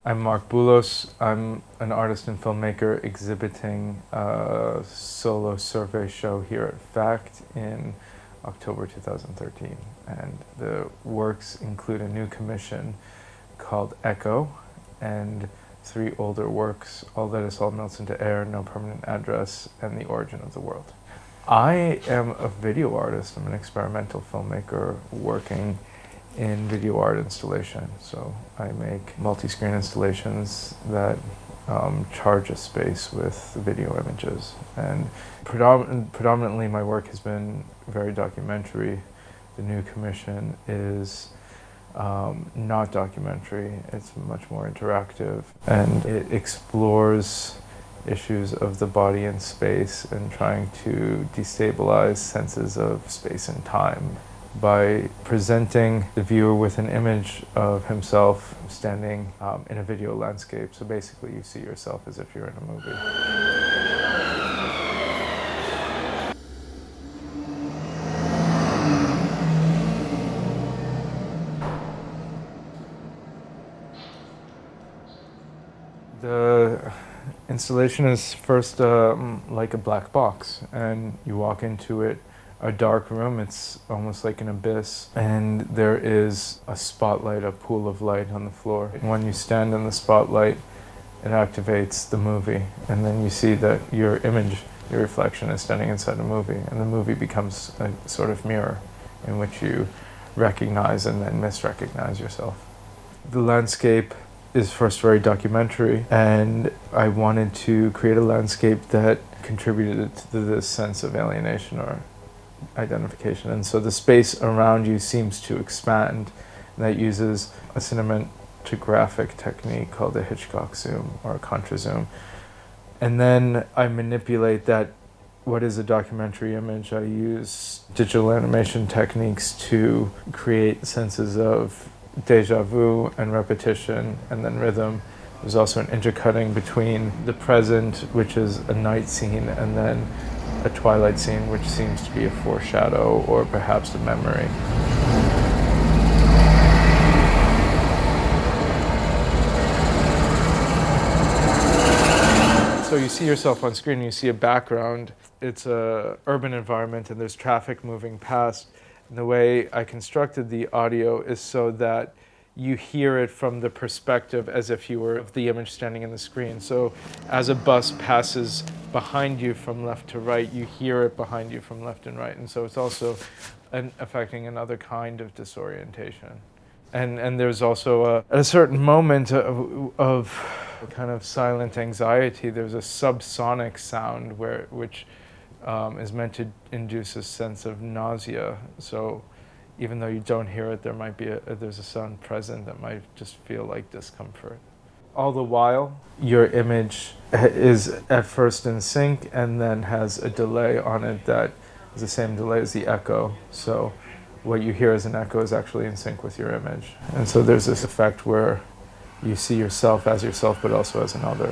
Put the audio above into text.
I'm Mark Boulos. I'm an artist and filmmaker exhibiting a solo survey show here at FACT in October 2013. And the works include a new commission called Echo and 3 older works, All That Is All Melts Into Air, No Permanent Address, and The Origin of the World. I am a video artist. I'm an experimental filmmaker working in video art installation. So I make multi-screen installations that charge a space with video images. And predominantly my work has been very documentary. The new commission is not documentary. It's much more interactive, and it explores issues of the body and space and trying to destabilize senses of space and time by presenting the viewer with an image of himself standing in a video landscape. So basically you see yourself as if you're in a movie. The installation is first like a black box, and you walk into it, a dark room. It's almost like an abyss, and there is a spotlight, a pool of light on the floor. When you stand in the spotlight, it activates the movie, and then you see that your image, your reflection, is standing inside a movie, and the movie becomes a sort of mirror in which you recognize and then misrecognize yourself. The landscape is first very documentary, and I wanted to create a landscape that contributed to this sense of alienation or identification. And so the space around you seems to expand. That uses a cinematographic technique called a Hitchcock zoom or a contra zoom. And then I manipulate that, what is a documentary image. I use digital animation techniques to create senses of deja vu and repetition and then rhythm. There's also an intercutting between the present, which is a night scene, and then a twilight scene, which seems to be a foreshadow or perhaps a memory. So you see yourself on screen, you see a background. It's an urban environment and there's traffic moving past. And the way I constructed the audio is so that you hear it from the perspective as if you were the image standing in the screen. So as a bus passes behind you from left to right, you hear it behind you from left and right. And so it's also affecting another kind of disorientation. And there's also a certain moment of kind of silent anxiety. There's a subsonic sound which is meant to induce a sense of nausea. So even though you don't hear it, there might be there's a sound present that might just feel like discomfort. All the while, your image is at first in sync and then has a delay on it that is the same delay as the echo. So what you hear as an echo is actually in sync with your image. And so there's this effect where you see yourself as yourself, but also as another.